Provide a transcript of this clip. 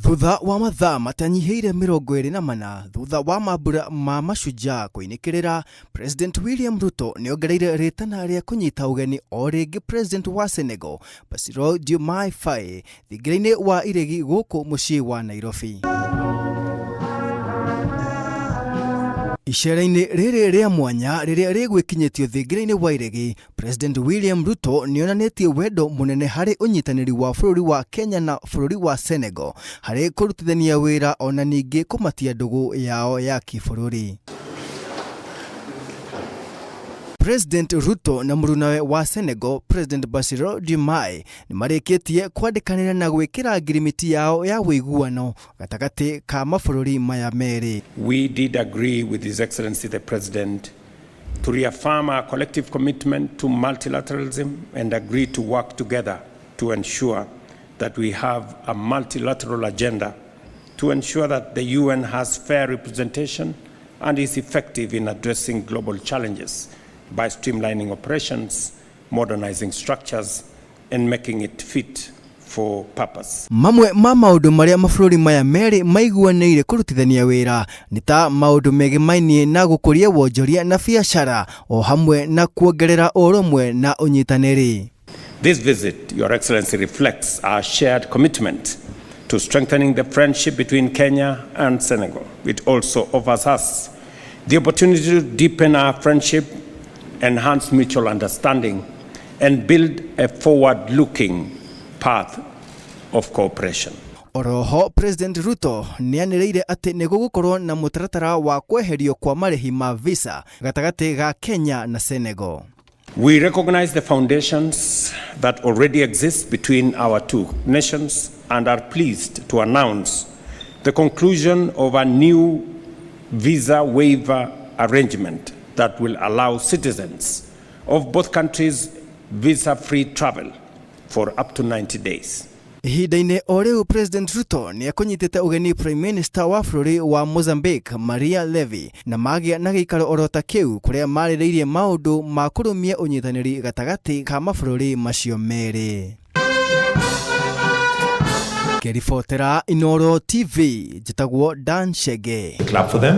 Thutha wa mathaa matanyihĩire 24 thutha wa mambura ma mashujaa kũinĩkĩrĩra, President William Ruto nĩongereire rĩtana rĩa kũnyita ũgeni o rĩngĩ President wa Senegal Bassirou Diomaye Faye thingira-inĩ wa iregi gũkũ mũciĩ wa Nairobi. Icera-inĩ rĩrĩ rĩa mwanya rĩrĩa rĩgwĩkinyĩtio thingira-inĩ wa iregi, President William Ruto nĩonanĩtie wendo mũnene harĩ ũnyitanĩri wa bũrũri wa Kenya na bũrũri wa Senegal harĩ kũrutithania wĩra ona ningĩ kũmatia ndũgũ yao ya kĩbũrũri. President Ruto na mũrunawe wa Senegal, President Bassirou Diomaye, nĩmarĩkĩtie kwandĩkanĩra na gũĩkĩra ngirimiti yao ya wũiguano gatagatĩ ka mabũrũri maya merĩ. We did agree with His Excellency the President to reaffirm our collective commitment to multilateralism and agree to work together to ensure that we have a multilateral agenda to ensure that the UN has fair representation and is effective in addressing global challenges by streamlining operations, modernizing structures, and making it fit for purpose. Mamwe ma maũndũ marĩa mabũrũri maya merĩ maiguanĩire kũrutithania wĩra nĩ ta maũndũ megemainie na gũkũria wonjoria na biacara o hamwe na kuongerera ũrũmwe na ũnyitanĩri. This visit, Your Excellency, reflects our shared commitment to strengthening the friendship between Kenya and Senegal. It also offers us the opportunity to deepen our friendship, enhance mutual understanding, and build a forward-looking path of cooperation. Oroho, President Ruto nĩanĩrĩire atĩ nĩgũgũkorwo na mũtaratara wa kweherio kwa marĩhi ma visa gatagatĩ ga Kenya na Senegal. We recognize the foundations that already exist between our two nations and are pleased to announce the conclusion of a new visa waiver arrangement that will allow citizens of both countries visa-free travel for up to 90 days. Ihinda-inĩ o rĩu, President Ruto nĩekũnyitĩte ũgeni Prime Minister wa bũrũri wa Mozambique Maria Levy na magĩa na gĩikaro orota kĩu kũrĩa marĩrĩirie maũndũ ma kũrũmia ũnyitanĩri gatagatĩ ka mabũrũri macio merĩ. Kĩribotera Inooro TV, njĩtagwo Dan Chege. Clap for them.